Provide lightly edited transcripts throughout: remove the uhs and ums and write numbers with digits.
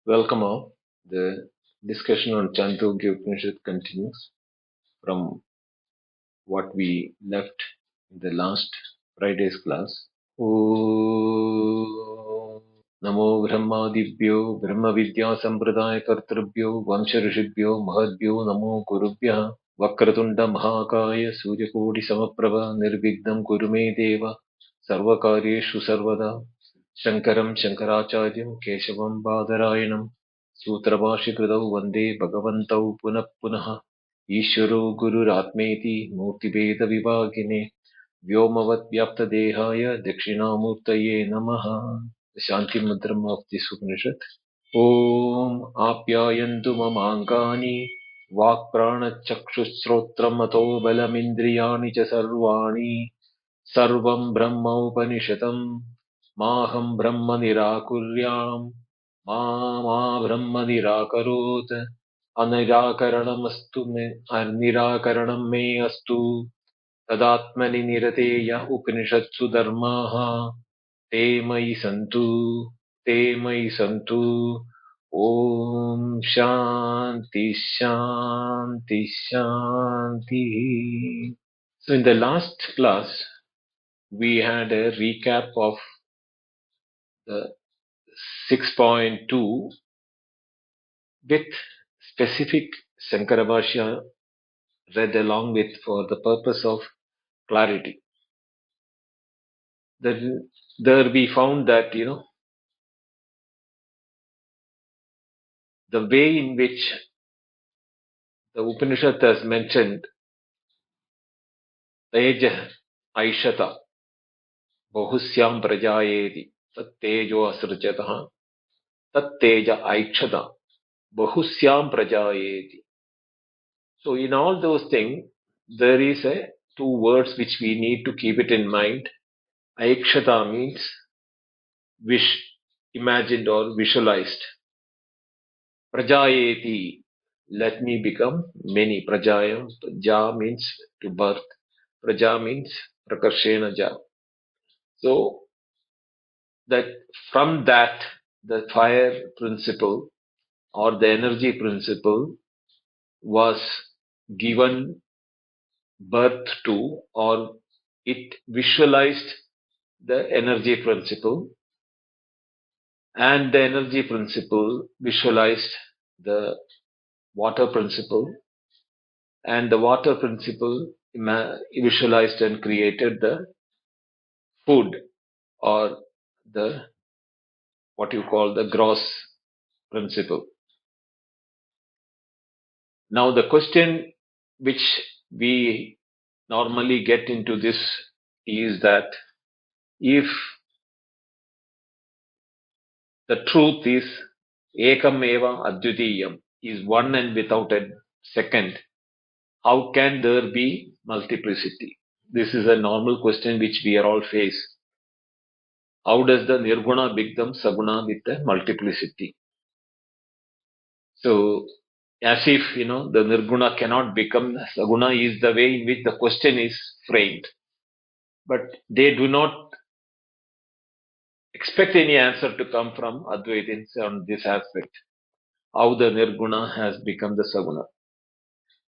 Welcome all. The discussion on Chandogyopanishad continues from what we left in the last Friday's class. Om Namo Brahmadibhyo Brahma Vidya Sampradaya Kartrabhyo Vamsha Rishibhyo Mahadbhyo Namo Gurubhyah Vakratunda Mahakaya Suryakodi Samaprabha Nirvignam Kurume Deva Sarvakaryeshu Sarvada Shankaram Shankaracharyam Keshavam Badarayanam Sutrabhashikridau Vande Bhagavantau Punah Punah Ishvaro Gururatmeti Murtibheda Vivagine Vyomavat Vyapta Dehaya Dakshinamurtaye Namaha. The Shanti Mantram of this Upanishad. Om Apyayantu Mamangani Vak Prana Chakshusrotram Ato Balamindriyani Cha Sarvani Sarvam Brahma Upanishatam Maham Brahma Nirakuryam Ma Brahma Nirakarot Anirakaranamastu me Nirakaranam me astu Tadatmani Nirateya Upanishatsu Dharmaha Te Mai Santu Om Shanti Shanti Shanti. So in the last class, we had a recap of the 6.2 with specific Sanskra Bhashyam read along with for the purpose of clarity. Then there we found that, the way in which the Upanishad has mentioned Teja Aishata Bahusyam Prajayeti Tat Tejo Asrajataha Tat Teja Aikshata Bahusyam Prajayeti. So in all those things, there is a two words which we need to keep it in mind. Aikshata means imagined or visualized. Prajayeti, let me become many. Prajaya, ja means to birth. Praja means prakarshena ja. So that from that, the fire principle or the energy principle was given birth to, or it visualized the energy principle, and the energy principle visualized the water principle, and the water principle visualized and created the food, or the what you call the gross principle. Now the question which we normally get into this is that if the truth is ekam eva advitiyam, is one and without a second, how can there be multiplicity? This is a normal question which we are all faced. How does the nirguna become saguna with the multiplicity? So, as if, the nirguna cannot become saguna is the way in which the question is framed. But they do not expect any answer to come from Advaitins on this aspect. How the nirguna has become the saguna.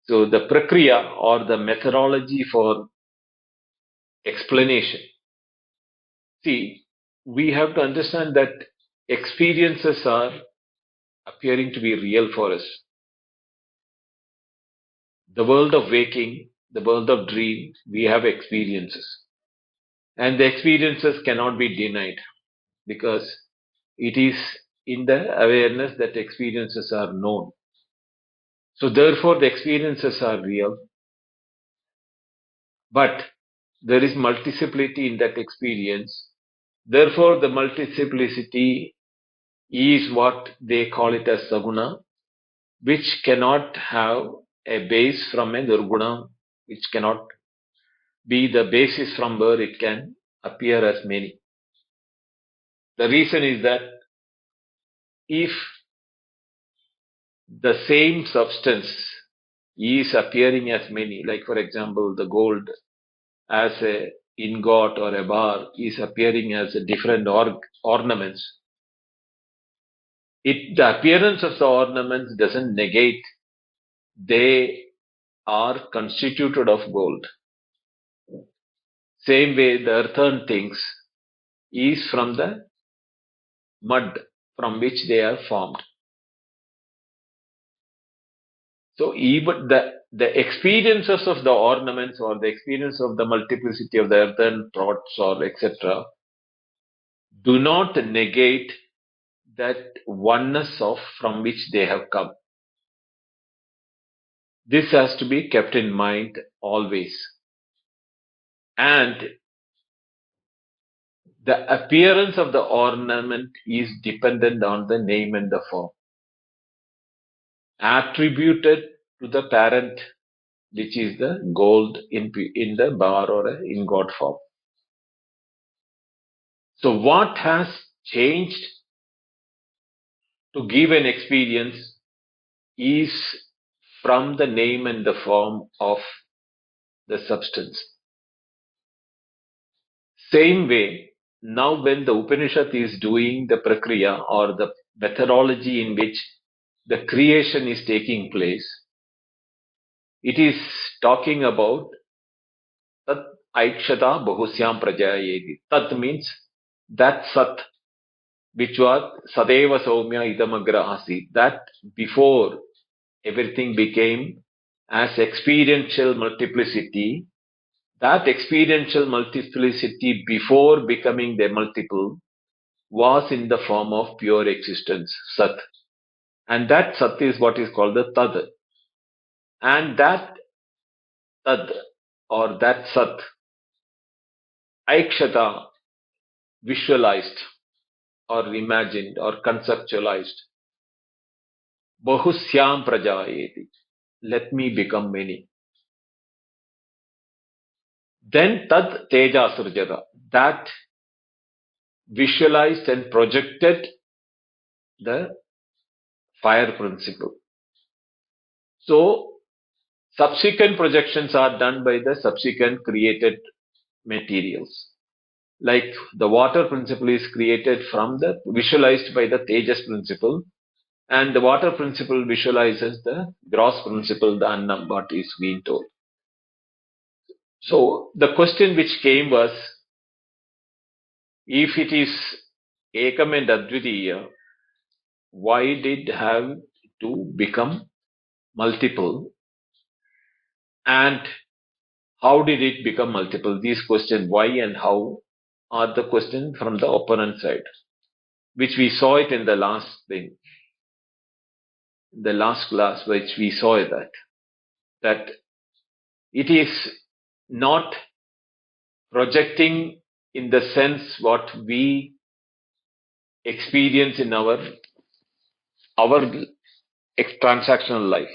So the prakriya or the methodology for explanation. See, we have to understand that experiences are appearing to be real for us. The world of waking, the world of dream, we have experiences. And the experiences cannot be denied because it is in the awareness that experiences are known. So therefore the experiences are real. But there is multiplicity in that experience. Therefore the multiplicity is what they call it as saguna, which cannot have a base from a nirguna, which cannot be the basis from where it can appear as many. The reason is that if the same substance is appearing as many, like for example the gold as a ingot or a bar is appearing as a different ornaments, The appearance of the ornaments doesn't negate they are constituted of gold. Same way the earthen things is from the mud from which they are formed. So even the experiences of the ornaments or the experience of the multiplicity of the earthen pots or etc. do not negate that oneness of from which they have come. This has to be kept in mind always. And the appearance of the ornament is dependent on the name and the form attributed to the parent, which is the gold in the bar or in God form. So what has changed to give an experience is from the name and the form of the substance. Same way, now when the Upanishad is doing the prakriya or the methodology in which the creation is taking place, it is talking about Tat Aikshata Bahusyam Prajayeti. Tat means that Sat, which was Sadeva Saumya Idamagra Asi, that before everything became as experiential multiplicity, that experiential multiplicity before becoming the multiple was in the form of pure existence, Sat. And that Sat is what is called the Tad. And that Tad or that Sat, Aikshata, visualized or imagined or conceptualized. Bahusyam prajayeti. Let me become many. Then tad teja surjata. That visualized and projected the fire principle. So subsequent projections are done by the subsequent created materials. Like the water principle is created from the visualized by the Tejas principle, and the water principle visualizes the gross principle, the Annam, what is being told. So the question which came was, if it is Ekam and Advitiya, why did have to become multiple, and how did it become multiple? These questions, why and how, are the questions from the opponent side, which we saw it in the last thing, the last class, which we saw that it is not projecting in the sense what we experience in our transactional life.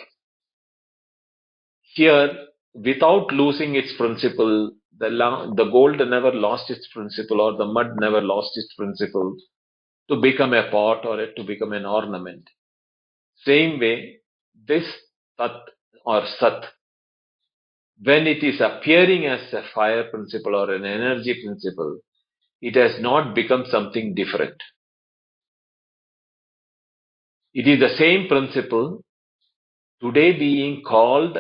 Here, without losing its principle, the gold never lost its principle, or the mud never lost its principle to become a pot or to become an ornament. Same way, this tat or sat, when it is appearing as a fire principle or an energy principle, it has not become something different. It is the same principle today being called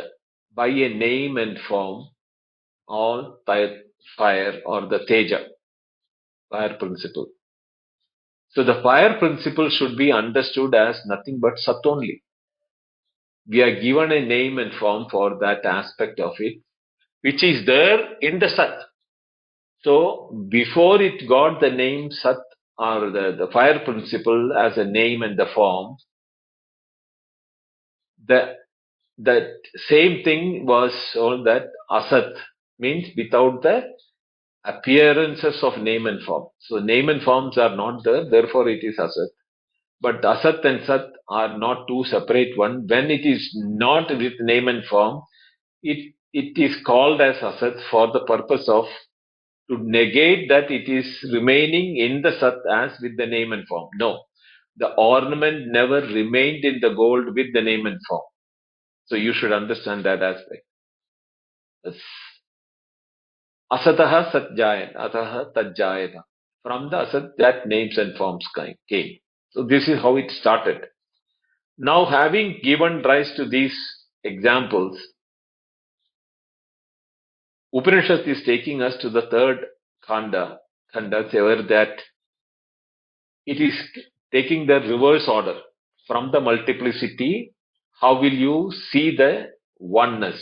by a name and form, or fire or the teja, fire principle. So the fire principle should be understood as nothing but sat only. We are given a name and form for that aspect of it, which is there in the sat. So before it got the name sat or the fire principle as a name and the form, that same thing was all that asat, means without the appearances of name and form. So name and forms are not there, therefore it is asat. But asat and sat are not two separate one. When it is not with name and form, it is called as asat for the purpose of to negate that it is remaining in the sat as with the name and form. No, the ornament never remained in the gold with the name and form. So you should understand that aspect. Asataha satjayat, ataha tajjayata. From the asat, that names and forms came. So this is how it started. Now, having given rise to these examples, Upanishad is taking us to the third khanda, where that it is taking the reverse order from the multiplicity. How will you see the oneness?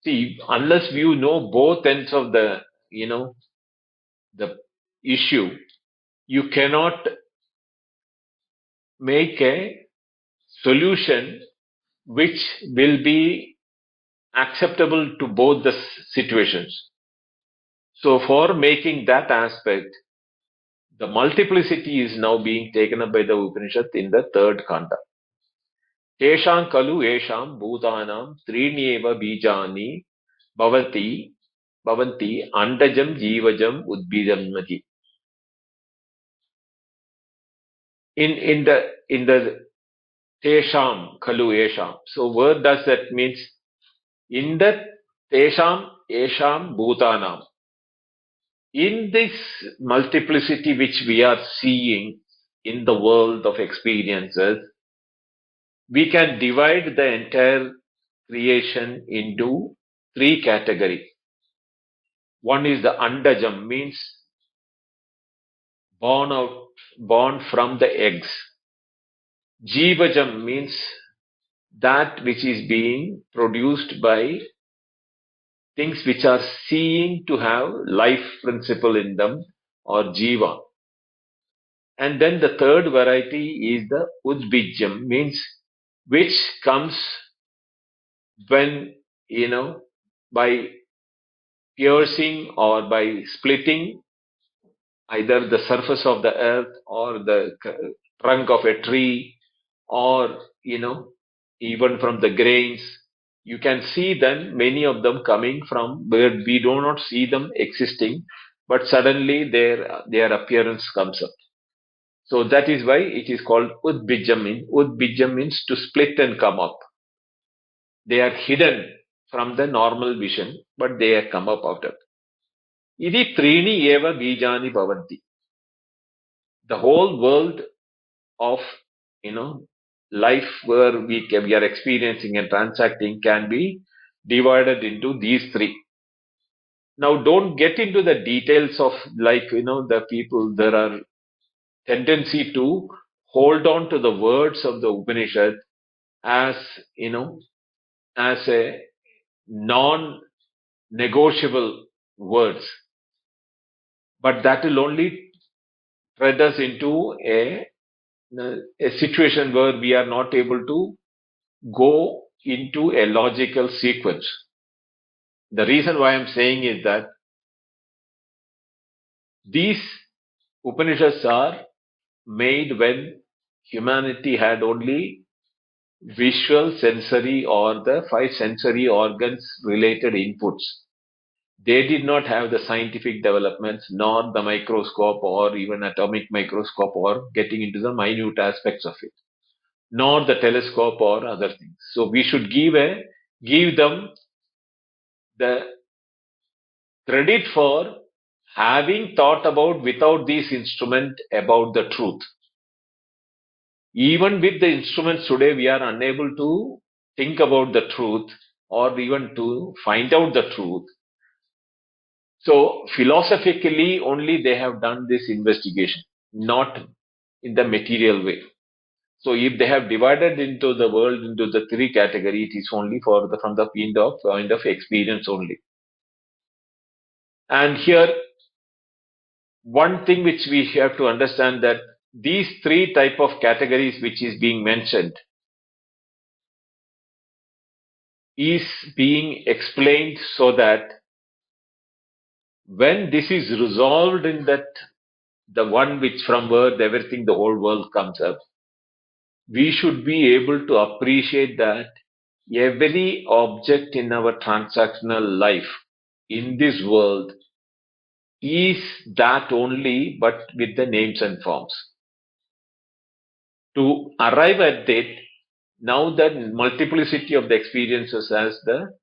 See, unless you know both ends of the issue, you cannot make a solution which will be acceptable to both the situations. So for making that aspect, the multiplicity is now being taken up by the Upanishad in the third kanda. Tesham kalu esham bhutanam trinyeva bijani bhavanti andajam jivajam udbidamati. In the tesham kalu esham. So where does that means? In the tesham esham bhutanam. In this multiplicity which we are seeing in the world of experiences, we can divide the entire creation into three categories. One is the andajam, means born from the eggs. Jivajam means that which is being produced by things which are seeing to have life principle in them, or jiva. And then the third variety is the udbijam, means which comes when, by piercing or by splitting either the surface of the earth or the trunk of a tree, or, even from the grains. You can see then many of them coming from where we do not see them existing, but suddenly their appearance comes up. So that is why it is called udbijam. Udbijam means to split and come up. They are hidden from the normal vision, but they have come up out of it. Idi trini eva bijani bhavanti. The whole world of, life where we are experiencing and transacting can be divided into these three. Now, don't get into the details of, the people. There are tendency to hold on to the words of the Upanishad as, as a non-negotiable words. But that will only tread us into a situation where we are not able to go into a logical sequence. The reason why I'm saying is that these Upanishads are made when humanity had only visual, sensory, or the five sensory organs related inputs. They did not have the scientific developments, nor the microscope or even atomic microscope, or getting into the minute aspects of it, nor the telescope or other things. So we should give them the credit for having thought about, without these instruments, about the truth. Even with the instruments today, we are unable to think about the truth or even to find out the truth. So philosophically only they have done this investigation, not in the material way. So if they have divided into the world into the three categories, it is only from the point of experience only. And here, one thing which we have to understand, that these three type of categories which is being mentioned is being explained so that when this is resolved in that, the one which from where everything, the whole world comes up, we should be able to appreciate that every object in our transactional life in this world is that only, but with the names and forms. To arrive at that, now that multiplicity of the experiences as the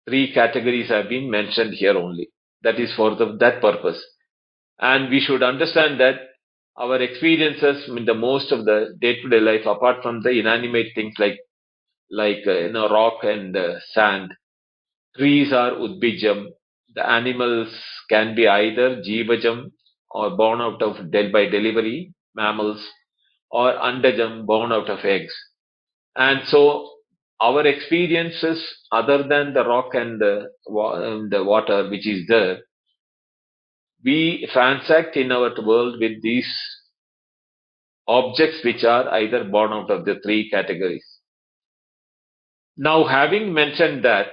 three categories have been mentioned here only. That is for that purpose. And we should understand that our experiences in the most of the day-to-day life, apart from the inanimate things like rock and sand, trees are udbijam. The animals can be either jivajam or born out of by delivery, mammals, or andajam, born out of eggs. And so our experiences, other than the rock and the water which is there, we transact in our world with these objects which are either born out of the three categories. Now, having mentioned that,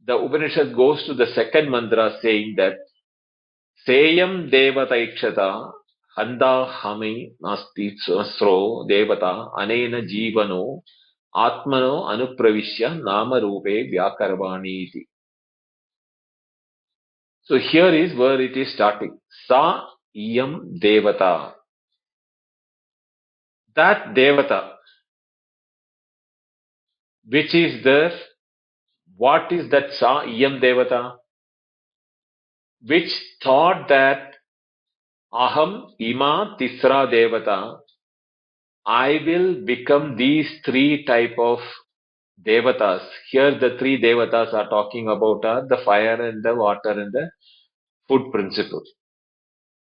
the Upanishad goes to the second mantra saying that Seyam Devataikshatha Handa Hami Nasti Sro Devata Anena Jivano Atmano Anupravishya Nama Rupe Vyakarvani iti. So here is where it is starting. Sa Iyam Devata. That Devata, which is there, what is that Sa Iyam Devata? Which thought that Aham Ima Tisra Devata, I will become these three type of Devatas. Here the three Devatas are talking about are the fire and the water and the food principle.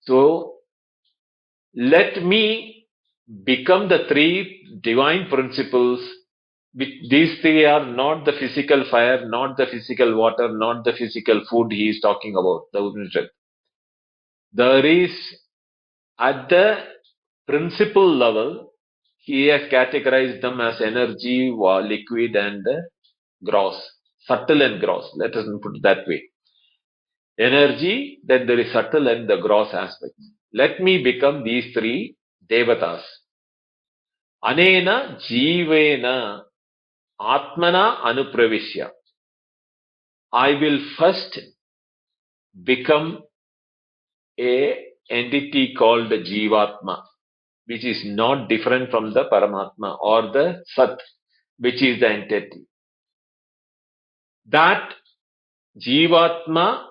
So let me become the three divine principles. These three are not the physical fire, not the physical water, not the physical food he is talking about. There is at the principle level, he has categorized them as energy, liquid, and gross, subtle and gross. Let us put it that way. Energy, then there is subtle and the gross aspect. Let me become these three devatas. Anena jivena atmana anupravishya. I will first become a entity called Jivatma, which is not different from the Paramatma or the Sat, which is the entity. That Jivatma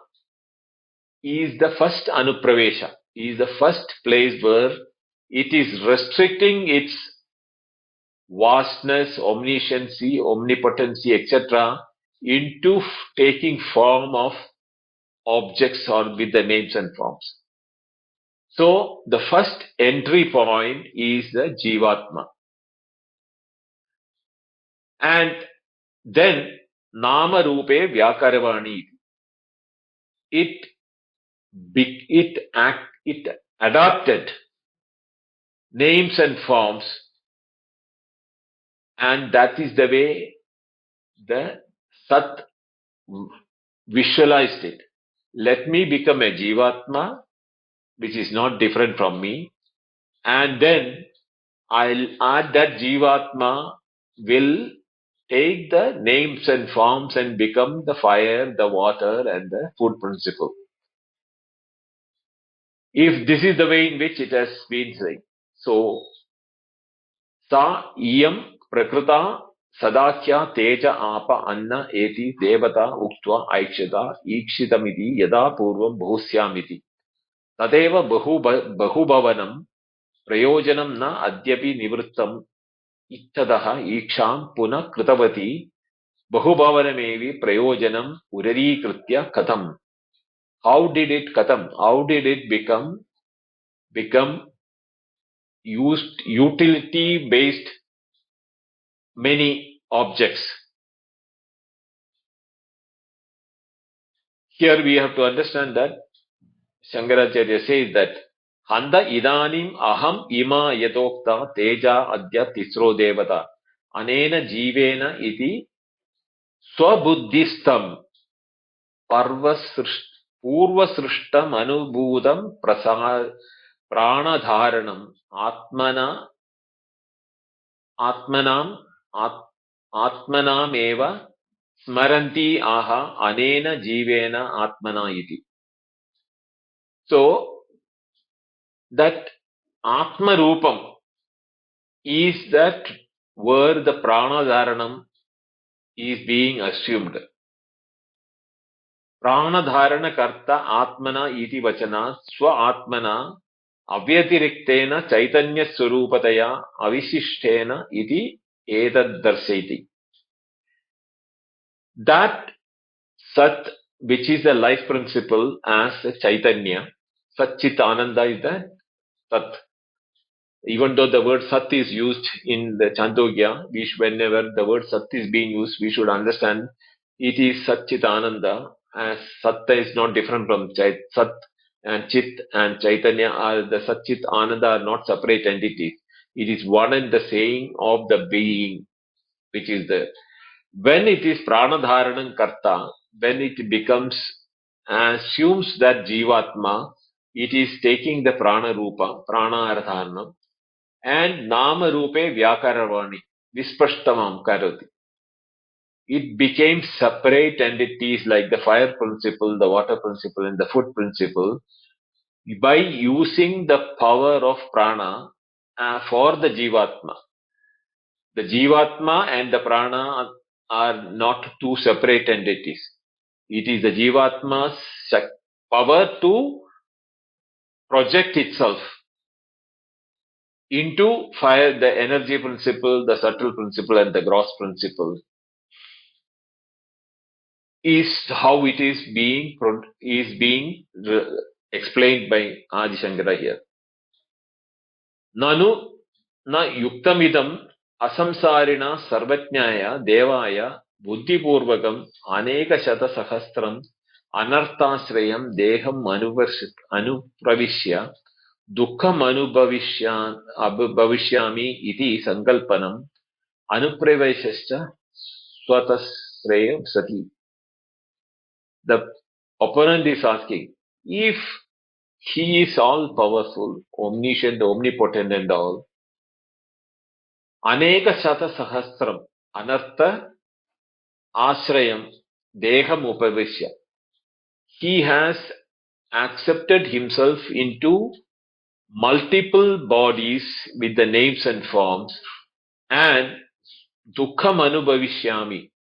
is the first Anupravesha, is the first place where it is restricting its vastness, omnisciency, omnipotency, etc. into taking form of objects or with the names and forms. So the first entry point is the Jivatma. And then Nama Rupe Vyakarvani. It adopted names and forms, and that is the way the Sat visualized it. Let me become a Jivatma, which is not different from me, and then I'll add that Jivatma will take the names and forms and become the fire, the water, and the food principle. If this is the way in which it has been said. So, Sa iyam prakrita sadakya teja apa anna eti devata uktva aikshata ikshitamiti yada purvam bhusyamiti. Tadeva bahubhavanam prayojanam na adyapi nivrittam ittadaha iksham puna kritavati bahubhavanamevi prayojanam urarikritya katham. How did it become utility based many objects? Here we have to understand that Shankaracharya says that Handa idanim aham ima yatokta teja adya tisro devata anena jivena iti swabuddhistam purvasrishtam anubhudam pranadharanam atmanam eva smaranti aha anena jivena atmana iti. So that Atma Rupam is that where the Pranadharanam is being assumed. Pranadharana karta atmana iti vachana swa atmana Avyatiriktena chaitanya swarupataya avishishtena iti etad darsayati. That Sat, which is the life principle as Chaitanya, Sat Chit Ananda is the Sat. Even though the word Sat is used in the Chandogya, whenever the word Sat is being used, we should understand it is Sat Chit Ananda, as Satta is not different from Sat, and Chit and Chaitanya are the Sat Chit Ananda are not separate entities. It is one and the same of the being, which is the when it is pranadharanam karta, when it becomes assumes that jivatma, it is taking the prana rupa, prana ardhanam, and nama rupe vyakaravani, vispashtamam karati. It became separate entities like the fire principle, the water principle, and the food principle by using the power of prana for the jivatma. The Jivatma and the Prana are not two separate entities. It is the Jivatma's power to project itself into fire, the energy principle, the subtle principle, and the gross principle is how it is being explained by Adi Shankara here. Nanu na yuktamidam asamsarina sarvajnaya devaya buddhipurvakam aneka shata sahasram anarthasrayam deham anupravishya dukkam bhavishyami iti sankalpanam anupravishascha swatasrayam sati. The opponent is asking, if he is all powerful, omniscient, omnipotent and all, Aneka Shata Sahasram Anartha Ashrayam Deham Upavishya. He has accepted himself into multiple bodies with the names and forms, and Dukkham Anubhavishyami.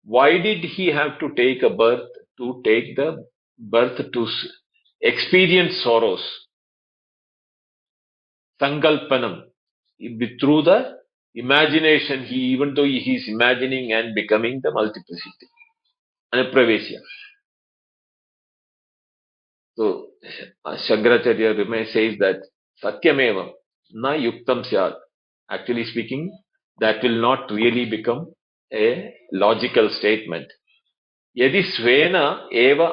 Why did he have to take a birth? To take the birth to experience sorrows. Sankalpanam. Through the imagination, even though he is imagining and becoming the multiplicity. Anupravesya. So, Shankaracharya says that Satyameva na yuktam syat. Actually speaking, that will not really become a logical statement. Yadi svena eva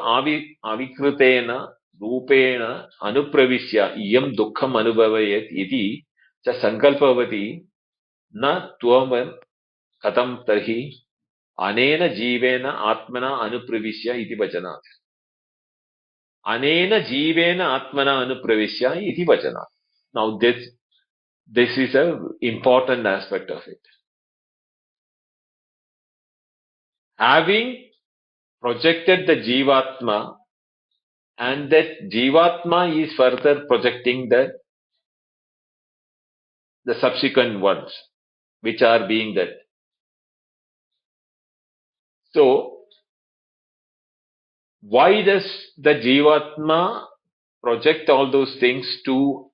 avikrutena rupena anupravisya iyam dukkham anubhavayat iti cha sankalpavati na tvam katam tarhi anena jivena atmana anupravisya iti vachanat. Anena jivena atmana anupravishya iti vachana. Now this is an important aspect of it. Having projected the jivatma, and that jivatma is further projecting the subsequent ones, which are being that. So, why does the jivatma project all those things to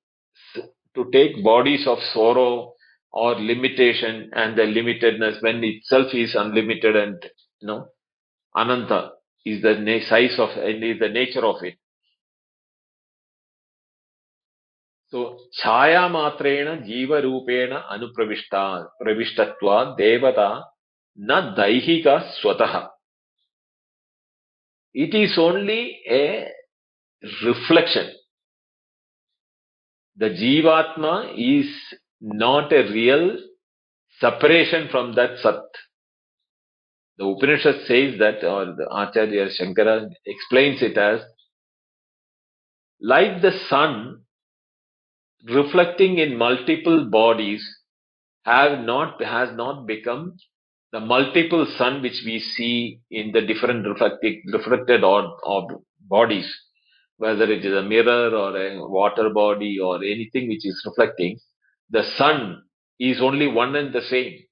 take bodies of sorrow or limitation and the limitedness when itself is unlimited and ananta is the size of and is the nature of it. So chaya matrena jiva rupena pravistatva devata na daihika swataha. It is only a reflection. The jivatma is not a real separation from that sat. The Upanishad says that, or the Acharya Shankara explains it as, like the sun reflecting in multiple bodies has not become the multiple sun which we see in the different reflected or bodies, whether it is a mirror or a water body or anything which is reflecting. The sun is only one and the same.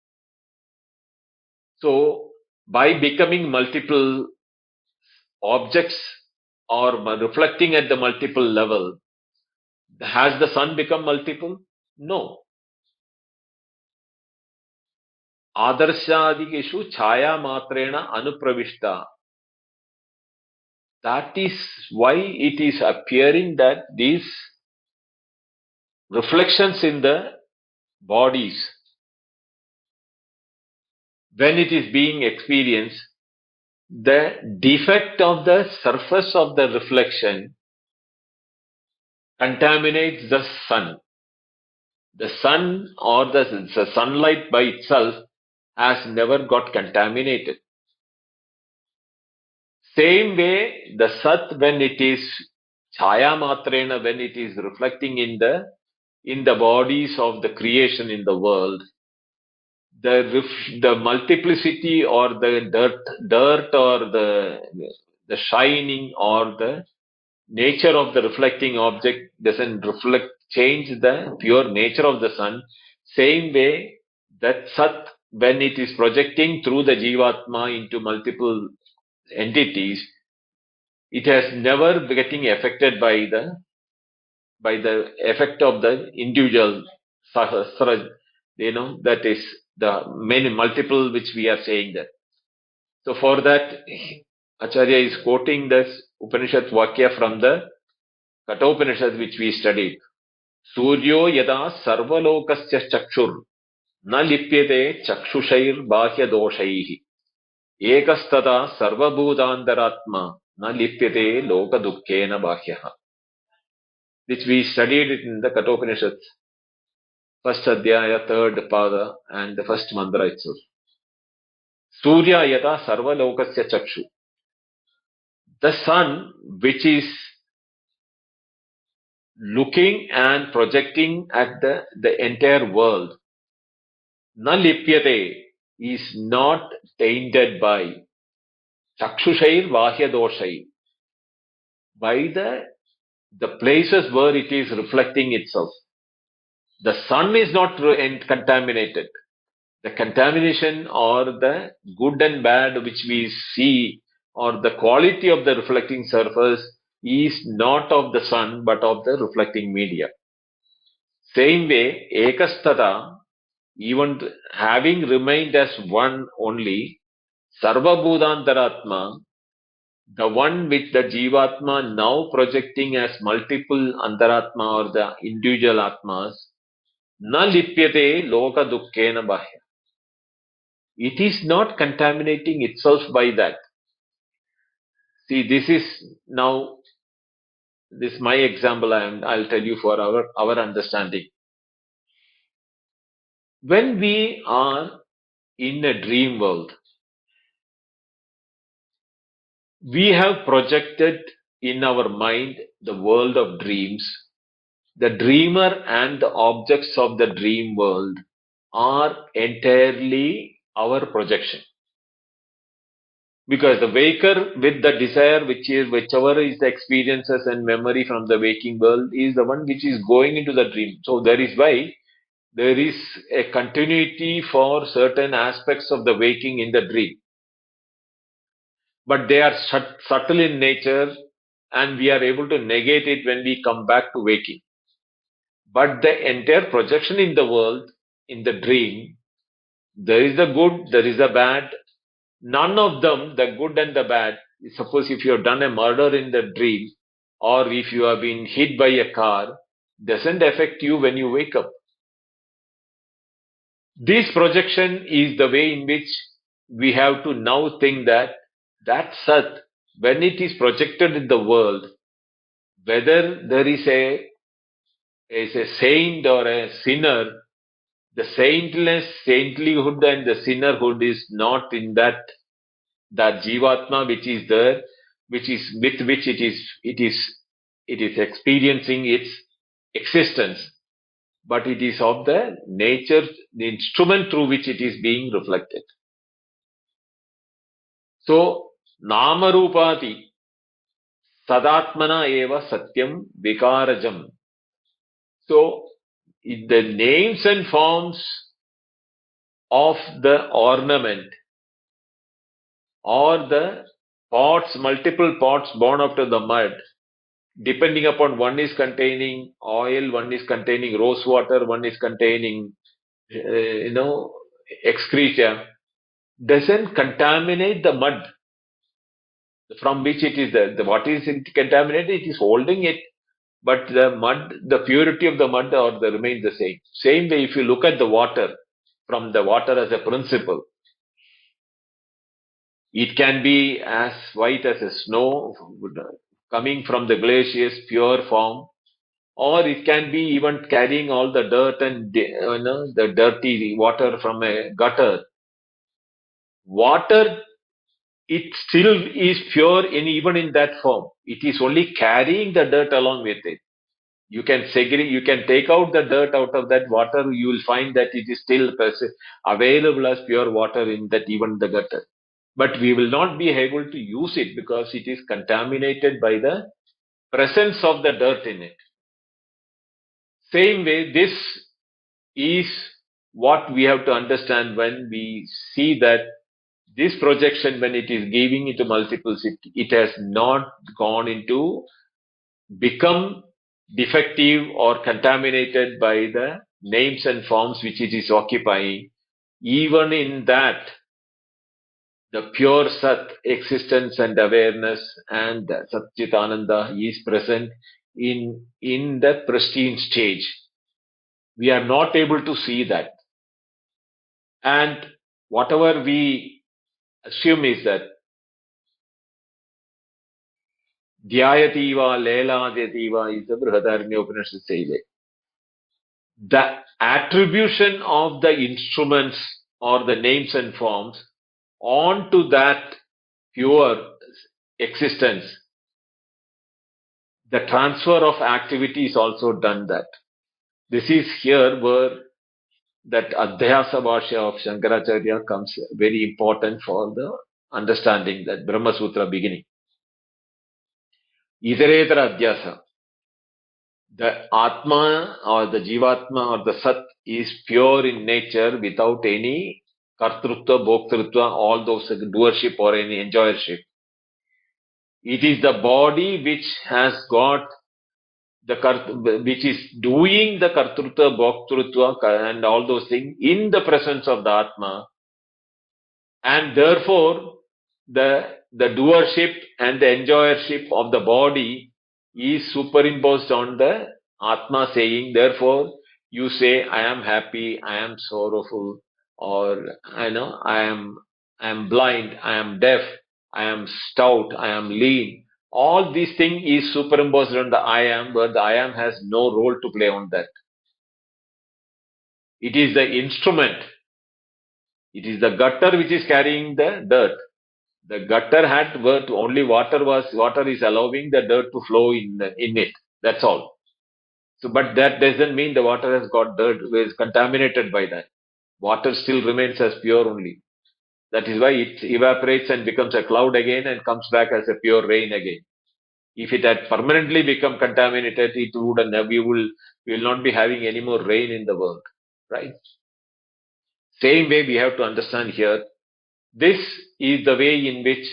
So, by becoming multiple objects or reflecting at the multiple level, Has the sun become multiple? No. Adarshadikeshu chaya matrena anupravishta. That is why it is appearing that these reflections in the bodies, when it is being experienced, the defect of the surface of the reflection contaminates the sun. The sun or the sunlight by itself has never got contaminated. Same way, the sat, when it is chaya matrena, when it is reflecting in the bodies of the creation in the world, the multiplicity or the dirt or the shining or the nature of the reflecting object doesn't change the pure nature of the sun. Same way, that sat, when it is projecting through the jivatma into multiple entities, it has never getting affected by the effect of the individual sahasra, that is the many multiple which we are saying that. So for that, Acharya is quoting this Upanishad Vakya from the Kathopanishad which we studied. Suryo yada sarvalokasya chakshur na lipyate chakshushair bahya doshaihi ekastada sarvabhutandaratma na lipyate loka dukkhena bahyaha, which we studied it in the Kathopanishad, first adhyaya, third pada, and the first mantra itself. Surya yata sarva lokasya chakshu. The sun, which is looking and projecting at the entire world, na lipyate, is not tainted by chakshushair vahya doshai, by the places where it is reflecting itself. The sun is not contaminated. The contamination or the good and bad which we see or the quality of the reflecting surface is not of the sun but of the reflecting media. Same way, ekastada, even having remained as one only, sarvabhutantaratma, the one with the jivatma now projecting as multiple antaratma or the individual atmas, na lipyate loka dukkhena bahya. It is not contaminating itself by that. See, this is now, this my example, I'll tell you for our understanding. When we are in a dream world, we have projected in our mind the world of dreams. The dreamer and the objects of the dream world are entirely our projection. Because the waker with the desire, whichever is the experiences and memory from the waking world, is the one which is going into the dream. So that is why there is a continuity for certain aspects of the waking in the dream. But they are subtle in nature and we are able to negate it when we come back to waking. But the entire projection in the world, in the dream, there is the good, there is the bad. None of them, the good and the bad, suppose if you have done a murder in the dream or if you have been hit by a car, doesn't affect you when you wake up. This projection is the way in which we have to now think that Sat, when it is projected in the world, whether there is a saint or a sinner, the saintlyhood and the sinnerhood is not in that jivatma which is there, which is with which it is experiencing its existence, but it is of the nature, the instrument through which it is being reflected. So, namarupati sadatmana eva satyam vikarajam. So, the names and forms of the ornament or the pots, multiple pots born out of the mud, depending upon one is containing oil, one is containing rose water, one is containing, excreta, doesn't contaminate the mud from which it is what is it contaminated, it is holding it, but the mud, the purity of the mud or the remains the same. Same way, if you look at the water, from the water as a principle, it can be as white as a snow coming from the glacier's pure form, or it can be even carrying all the dirt and the dirty water from a gutter. Water, it still is pure even in that form. It is only carrying the dirt along with it. You can segregate, you can take out the dirt out of that water, you will find that it is still available as pure water in that even the gutter. But we will not be able to use it because it is contaminated by the presence of the dirt in it. Same way, this is what we have to understand when we see that this projection, when it is giving into multiplicity, it has not gone into become defective or contaminated by the names and forms which it is occupying. Even in that, the pure Sat, existence and awareness and Satchitananda is present in the pristine stage. We are not able to see that. And whatever we assume is that Dhyayativa Lelajativa is the Brihadaranya Upanishad says it. The attribution of the instruments or the names and forms onto that pure existence, the transfer of activity is also done that. This is here where that Adhyasa Bhashya of Shankaracharya comes very important for the understanding that Brahma Sutra beginning. Idaretara Adhyasa. The Atma or the Jivatma or the Sat is pure in nature without any Kartrutva, Bhoktrutva, all those doership or any enjoyership. It is the body which has got which is doing the Kartrutva, Bhoktrutva and all those things in the presence of the Atma, and therefore the doership and the enjoyership of the body is superimposed on the Atma saying, therefore you say, I am happy, I am sorrowful, or I am blind, I am deaf, I am stout, I am lean. All these things is superimposed on the I am, but the I am has no role to play on that. It is the instrument. It is the gutter which is carrying the dirt. The gutter had worked, only water is allowing the dirt to flow in it. That's all. So, but that doesn't mean the water has got dirt, is contaminated by that. Water still remains as pure only. That is why it evaporates and becomes a cloud again and comes back as a pure rain again. If it had permanently become contaminated, it would, and we will not be having any more rain in the world, right? Same way we have to understand here. This is the way in which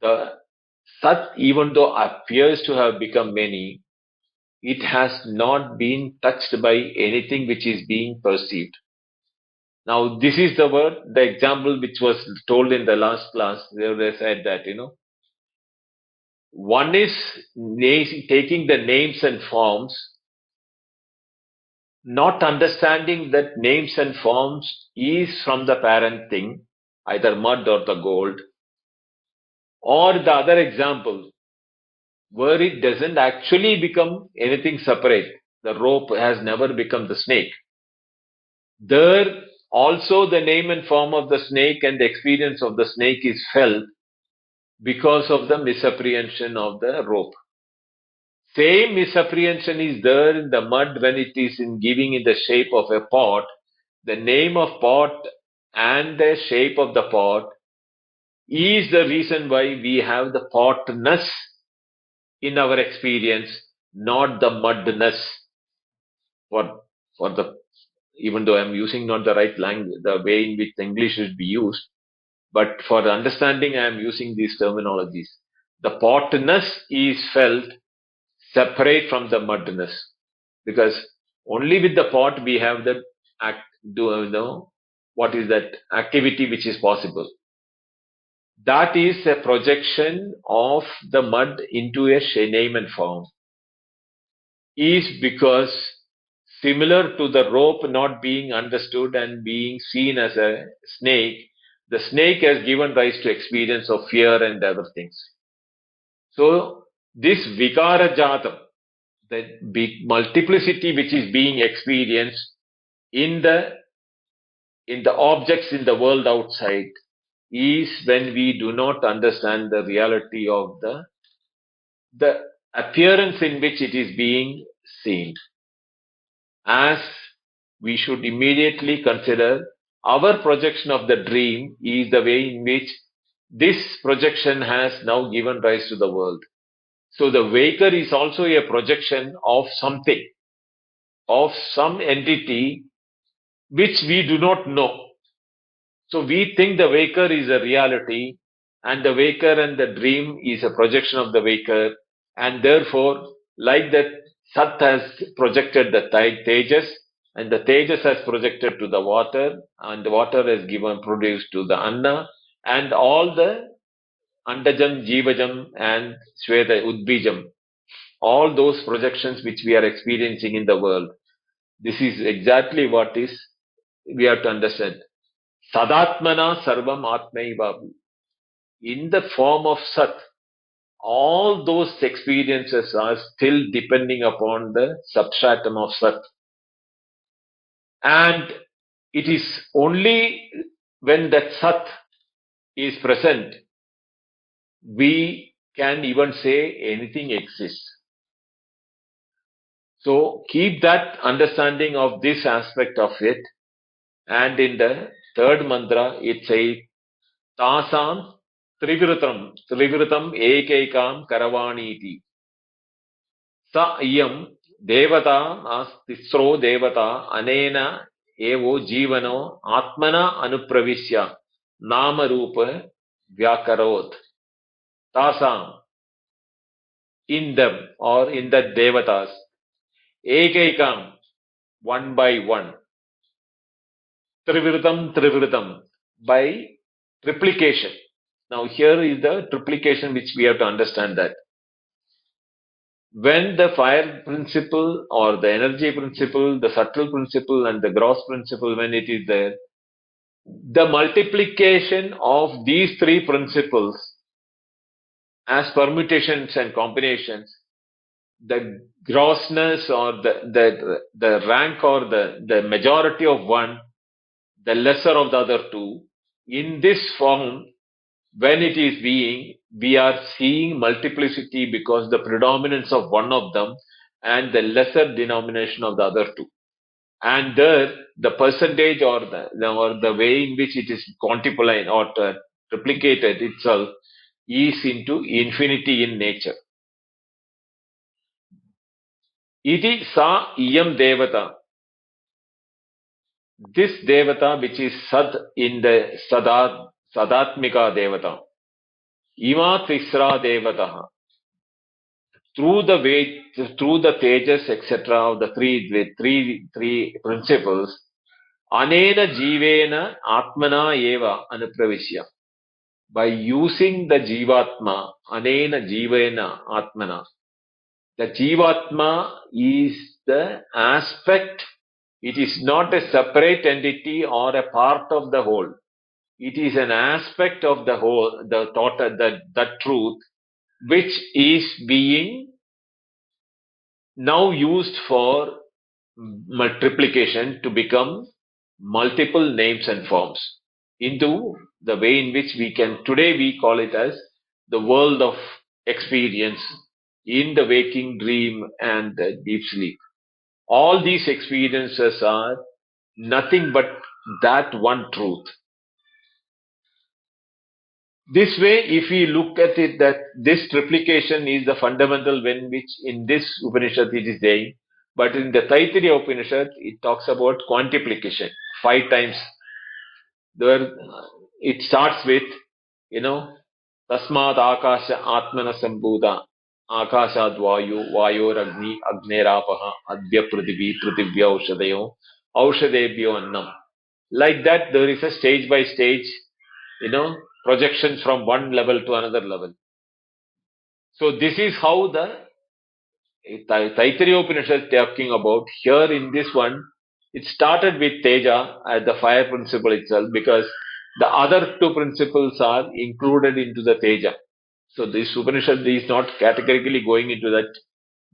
the Sat, even though appears to have become many, it has not been touched by anything which is being perceived. Now, this is the example which was told in the last class, where they said that, one is taking the names and forms, not understanding that names and forms is from the parent thing, either mud or the gold, or the other example, where it doesn't actually become anything separate. The rope has never become the snake. There also the name and form of the snake and the experience of the snake is felt because of the misapprehension of the rope. Same misapprehension is there in the mud when it is giving in the shape of a pot. The name of pot and the shape of the pot is the reason why we have the potness in our experience, not the mudness. For the, even though I'm using not the right language, the way in which English should be used, but for the understanding, I am using these terminologies. The potness is felt separate from the mudness, because only with the pot we have the what is that activity which is possible. That is a projection of the mud into a name and form. Is because similar to the rope not being understood and being seen as a snake, the snake has given rise to experience of fear and other things. So this vikara jatam, the big multiplicity which is being experienced in the objects in the world outside, is when we do not understand the reality of the appearance in which it is being seen. As we should immediately consider our projection of the dream is the way in which this projection has now given rise to the world. So the waker is also a projection of something, of some entity which we do not know. So we think the waker is a reality, and the waker and the dream is a projection of the waker, and therefore, like that Sat has projected the Tejas, and the Tejas has projected to the water, and the water has given produced to the Anna, and all the Andajam, Jivajam, and Sweta Udbijam, all those projections which we are experiencing in the world. This is exactly what is we have to understand. Sadatmana Sarvam Atmaivabu. In the form of Sat, all those experiences are still depending upon the substratum of Sat. And it is only when that Sat is present, we can even say anything exists. So keep that understanding of this aspect of it. And in the third mantra, it says, Tasam Trivrutam Ekaikam Karavaniti. Sa iyam devata astisro devata anena evo jivano atmana anupravisya nama rupa vyakarot. Tasam, in them or in the devatas, ekaikam, one by one, trivritam, by triplication. Now here is the triplication which we have to understand that. When the fire principle or the energy principle, the subtle principle and the gross principle, when it is there, the multiplication of these three principles as permutations and combinations, the grossness or the rank or the majority of one, the lesser of the other two, in this form, when it is being, we are seeing multiplicity because the predominance of one of them and the lesser denomination of the other two. And there, the percentage or the way in which it is quantified or replicated itself is into infinity in nature. Iti sa iyam devata. This devata which is sad in the sadatmika devata. Ima tisra devata. Through the way, through the tejas, etc., of the three principles, anena jivena atmana eva anupravishya. By using the jivatma, anena jivena atmana. The jivatma is the aspect. It is not a separate entity or a part of the whole. It is an aspect of the whole, the total, the truth, which is being now used for multiplication to become multiple names and forms into the way in which today we call it as the world of experience in the waking dream and the deep sleep. All these experiences are nothing but that one truth. This way, if we look at it, that this triplication is the fundamental when which in this Upanishad it is saying, but in the Taittiriya Upanishad it talks about quantiplication, 5 times. There, it starts with, Tasmat Akasha Atmana Sambhuta. Akashad Vayu, Vayor Agni, Agnerapaha, Adya Prithivi, Prithivya Aushadayo, Aushadebhyo Annam. Like that, there is a stage by stage, projection from one level to another level. So this is how the Taittiriya Upanishad is talking about. Here in this one, it started with Teja as the fire principle itself, because the other two principles are included into the Teja. So this Upanishad is not categorically going into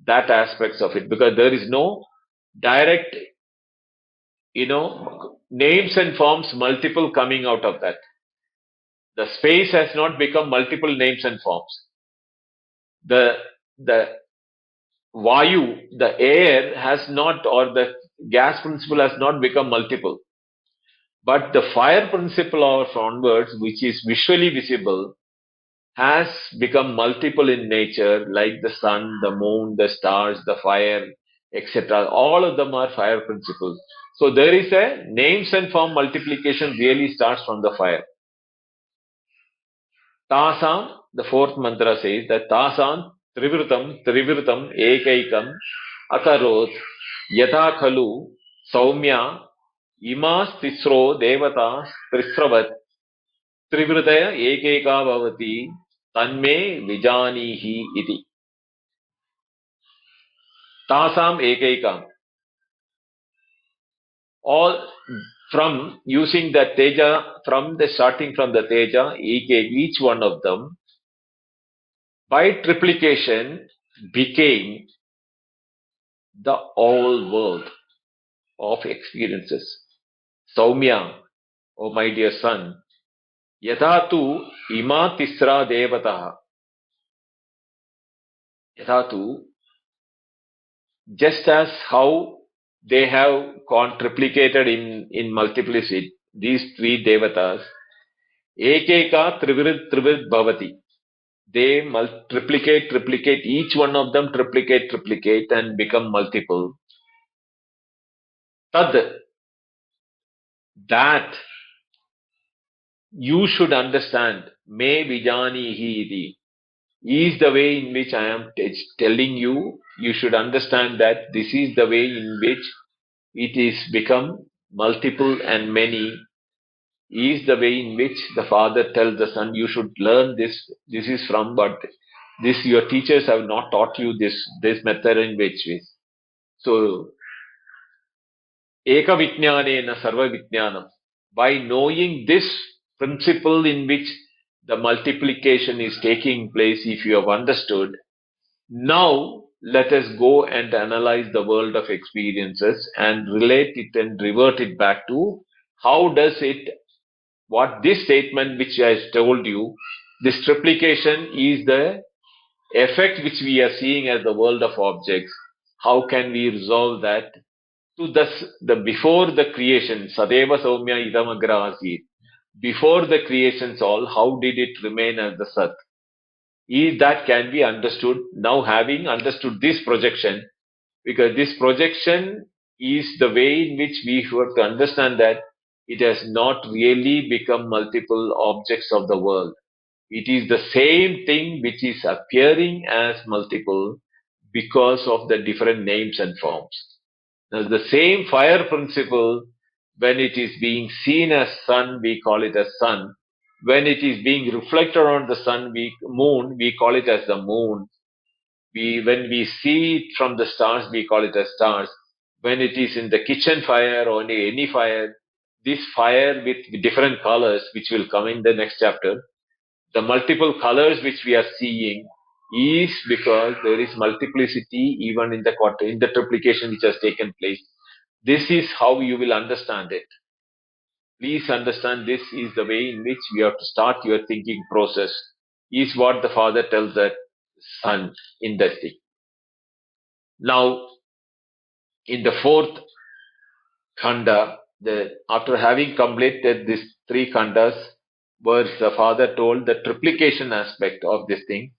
that aspects of it, because there is no direct, names and forms multiple coming out of that. The space has not become multiple names and forms. The Vayu, the air has not, or the gas principle has not become multiple. But the fire principle or onwards, which is visually visible, has become multiple in nature, like the sun, the moon, the stars, the fire, etc. All of them are fire principles. So there is a names and form multiplication really starts from the fire. Tasam, the fourth mantra says that Tasam Trivrutam Ekaikam Akarot Yatha Khalu Saumya Imas Tisro Devatas Trisravat Trivritaya Ekeka Bhavati Tanme Vijanihi Iti. Tasam Ekaikam. All from using the Teja, starting from the Teja, each one of them, by triplication, became the whole world of experiences. Saumya, O my dear son, Yadatu ima tisra devataha. Yadatu, just as how they have gone triplicated in multiplicity, these three devatas, ekeka trivid bhavati. They triplicate, each one of them triplicate and become multiple. Tad, that you should understand, me vijanihi iti, is the way in which I am telling you. You should understand that this is the way in which it is become multiple and many, is the way in which the father tells the son, you should learn this. This is from, but this your teachers have not taught you this method in which ways. So, Eka Vijnanena Sarva Vijnanam. By knowing this principle in which the multiplication is taking place, if you have understood, now let us go and analyze the world of experiences and relate it and revert it back to how does it, what this statement which I told you, this triplication is the effect which we are seeing as the world of objects. How can we resolve that to the before the creation, Sadeva Saumya Idam Agra Asit, before the creations all, how did it remain as the Sat? Is that can be understood now, having understood this projection, because this projection is the way in which we have to understand that it has not really become multiple objects of the world. It is the same thing which is appearing as multiple because of the different names and forms. Now, the same fire principle, when it is being seen as sun, we call it as sun. When it is being reflected on the sun, moon, we call it as the moon. When we see it from the stars, we call it as stars. When it is in the kitchen fire or any fire, this fire with different colors, which will come in the next chapter, the multiple colors which we are seeing is because there is multiplicity even in the triplication which has taken place. This is how you will understand it. Please understand, this is the way in which you have to start your thinking process, is what the father tells that son in that thing. Now, in the fourth khanda, after having completed these three khandas, where the father told the triplication aspect of this thing,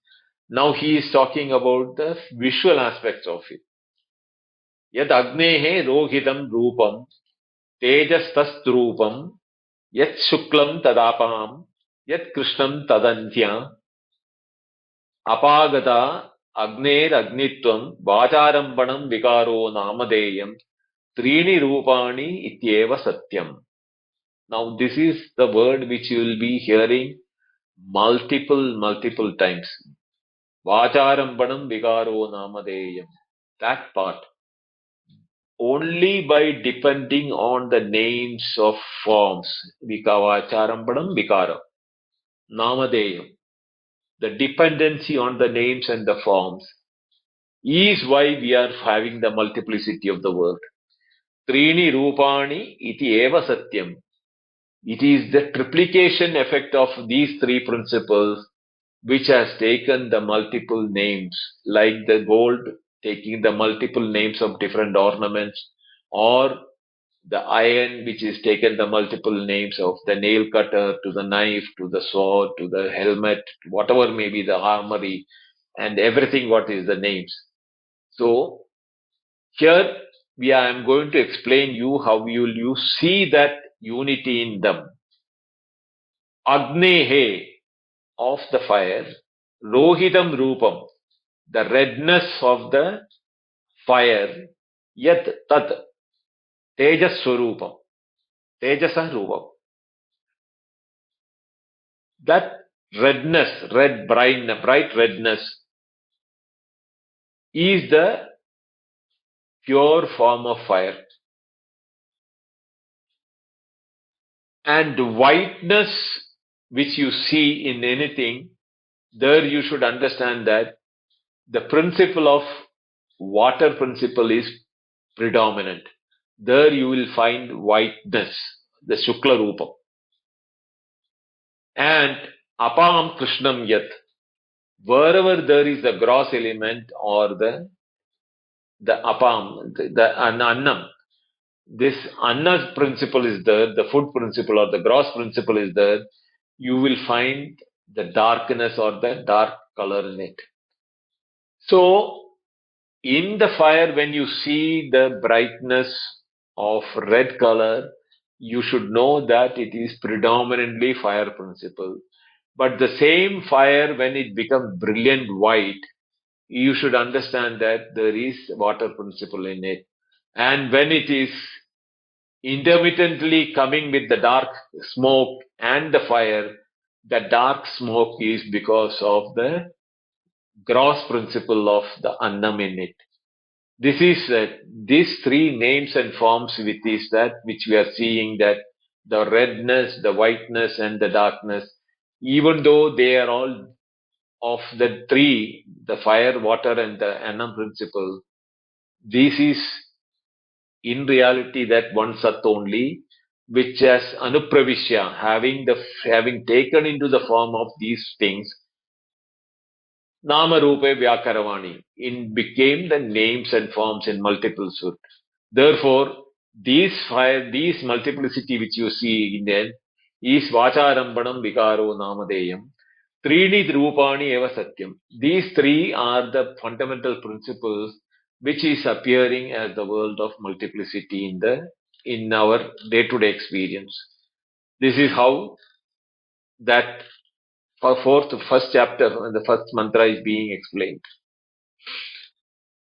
now he is talking about the visual aspects of it. Yad agnehe rohitam rupam tejastasrupam yat shuklam tadapam yat krishnam tadantya apagata Agner Agnitvam Vacharambanam Vikaro Namadeyam Trini Rupani Ityeva Satyam. Now this is the word which you will be hearing multiple times. Vacharambanam Vikaro Namadeyam. That part. Only by depending on the names of forms. Vacharambanam Vikara. Namadeyam. The dependency on the names and the forms is why we are having the multiplicity of the word. Trini Rupani iti eva satyam. It is the triplication effect of these three principles which has taken the multiple names, like the gold taking the multiple names of different ornaments, or the iron which is taken the multiple names of the nail cutter to the knife to the sword to the helmet, whatever may be the armory and everything what is the names. So here I am going to explain you how you see that unity in them. Agnehe, of the fire, Rohitam Rupam, the redness of the fire, Yat Tat, Tejas Swarupam, Tejasa Rupam. That redness, bright redness, is the pure form of fire. And whiteness, which you see in anything, there you should understand that the principle of water principle is predominant. There you will find whiteness, the Shukla Rupam. And Apam Krishnam Yat, wherever there is the gross element or the Apam, the Annam, this Anna principle is there, the food principle or the gross principle is there, you will find the darkness or the dark color in it. So, in the fire, when you see the brightness of red color, you should know that it is predominantly fire principle. But the same fire, when it becomes brilliant white, you should understand that there is water principle in it. And when it is intermittently coming with the dark smoke and the fire, the dark smoke is because of the gross principle of the annam in it. This is these three names and forms with is that which we are seeing, that the redness, the whiteness and the darkness, even though they are all of the three, the fire, water and the annam principle, this is in reality that one sat only, which has anupravishya, having taken into the form of these things, nama rupe vyakaravani, in became the names and forms in multiple sut. Therefore, these multiplicity which you see in them is vacharambanam vikaro namadeyam. Trini Rupani eva satyam. These three are the fundamental principles which is appearing as the world of multiplicity in our day-to-day experience. This is how that first chapter and the first mantra is being explained.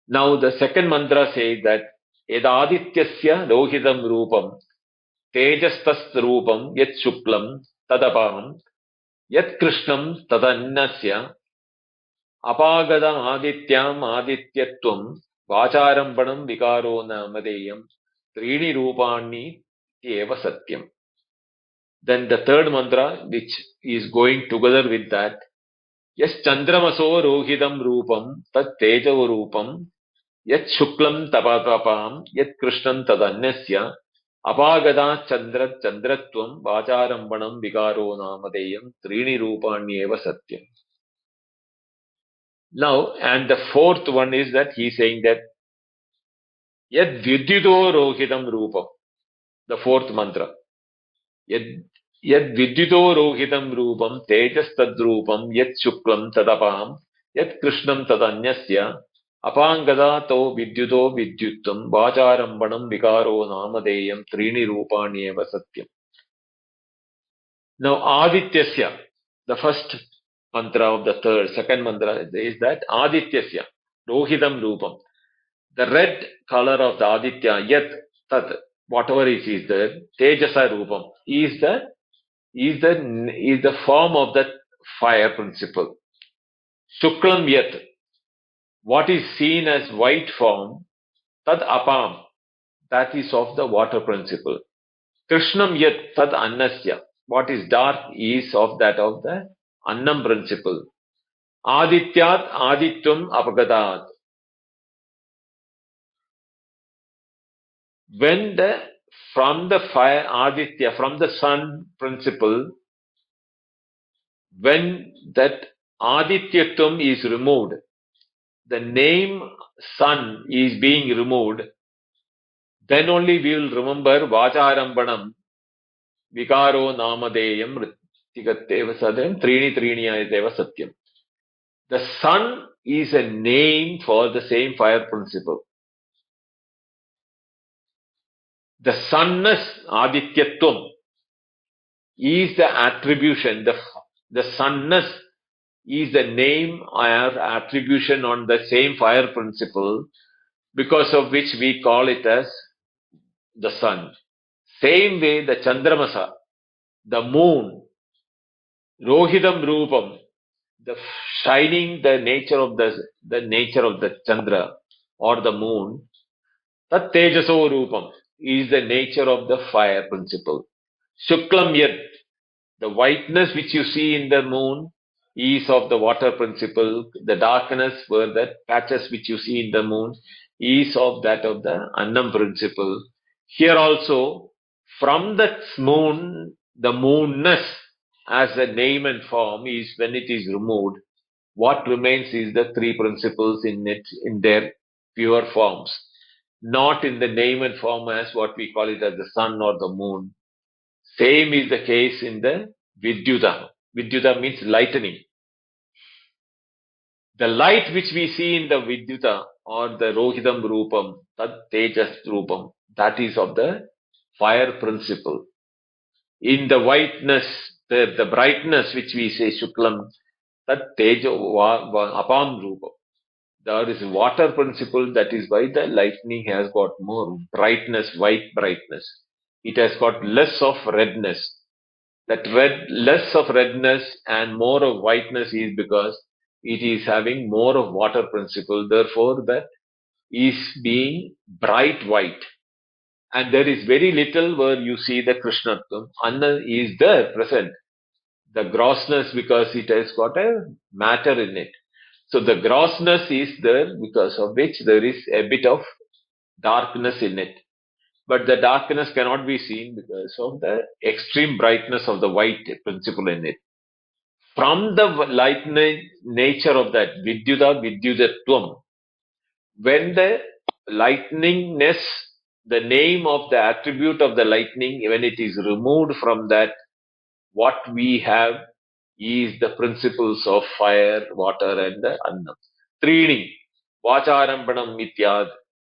Now the second mantra says that Edadityasya rohitam rupam tejastas rupam yat shuklam tadapaham yat krishnam tadannasya Apagada Adityam Adityatvam Vacharambanam Vikaro Namadeyam Trini Rupani Eva Satyam. Then the third mantra, which is going together with that, Yes Chandramaso Rohidam Rupam Tat Tejav Rupam Yat Shuklam Tapatapam Yat Krishnam Tadanyasya Apagada Chandratvam Vacharambanam Vikaro Namadeyam Trini Rupani Eva Satyam. Now, and the fourth one is that he is saying that Yad Vidyuto Rohitam Rupam, the fourth mantra. Yad Vidyuto Rohitam Rupam Tejas Tadrupam Yat Shuklam Tadapam Yat Krishnam Tadanyasya Apangada To Vidyuto Vidyuttam Vacharambanam Vikaro Namadeyam Trini Rupani Eva Satyam. Now, Adityasya, the first mantra of the second mantra is that Adityasya, Rohidam Rupam. The red color of the Aditya, yet tat, whatever is there, Tejasa Rupam, is the form of that fire principle. Shuklam yet, what is seen as white form, tad apam, that is of the water principle. Krishnam yet tad annasya, what is dark is of that of the annam principle. Adityat aditvam apagadat. When from the fire Aditya, from the sun principle, when that Adityatvam is removed, the name sun is being removed, then only we will remember Vacharambanam, Vikaro Namadeyam Rittigateva Sadam Trini Triniyayateva Satyam. The sun is a name for the same fire principle. The sunness, Adityatvam, is the attribution, the sunness is the name or attribution on the same fire principle, because of which we call it as the sun. Same way the Chandramasa, the moon, Rohidam Rupam, the shining, the nature of the Chandra or the moon, Tat Tejaso Rupam is the nature of the fire principle. Shuklam Yat, the whiteness which you see in the moon is of the water principle. The darkness where the patches which you see in the moon is of that of the Annam principle. Here also, from that moon, the moonness as a name and form is when it is removed. What remains is the three principles in it, in their pure forms, not in the name and form as what we call it as the sun or the moon. Same is the case in the Vidyuta. Vidyuta means lightning. The light which we see in the Vidyuta or the Rohidam Rupam, Tat Tejas Rupam, that is of the fire principle. In the whiteness, the brightness which we say Shuklam, Tat Tejo Apam Rupam. There is water principle, that is why the lightning has got more brightness, white brightness. It has got less of redness. That less of redness and more of whiteness is because it is having more of water principle. Therefore, that is being bright white. And there is very little where you see the Krishnatvam. Anna is there present. The grossness, because it has got a matter in it. So the grossness is there, because of which there is a bit of darkness in it. But the darkness cannot be seen because of the extreme brightness of the white principle in it. From the lightning nature of that Vidyutatvam, when the lightningness, the name of the attribute of the lightning, when it is removed from that, what we have is the principles of fire, water and the annam. Trini, Vacharambanam Mityad,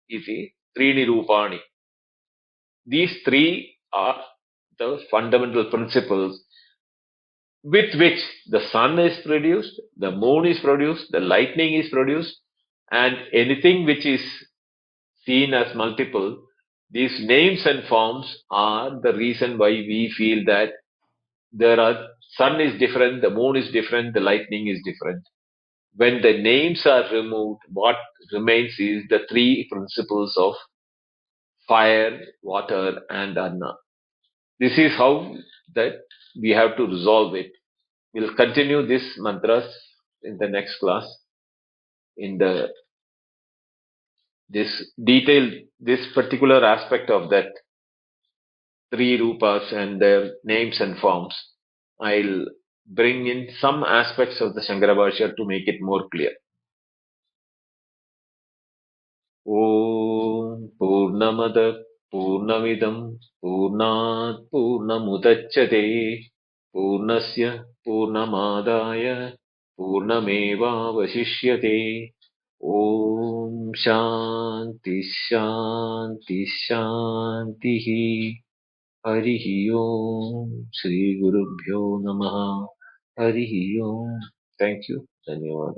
iti, Trini Rupani. These three are the fundamental principles with which the sun is produced, the moon is produced, the lightning is produced, and anything which is seen as multiple. These names and forms are the reason why we feel that sun is different, the moon is different, the lightning is different. When the names are removed, what remains is the three principles of fire, water, and Anna. This is how that we have to resolve it. We'll continue this mantras in the next class. In this particular aspect of that three rupas and their names and forms, I'll bring in some aspects of the Sanskra Bhashyam to make it more clear. Om Purnamada Purnamidam Purnat Purnamudachyate Purnasya Purnamadaya Purnameva Vasishyate. Om Shanti Shanti Shanti. Harihi Om Shri Gurubhyo Namaha. Harihi Om. Thank you. Dhanyawad.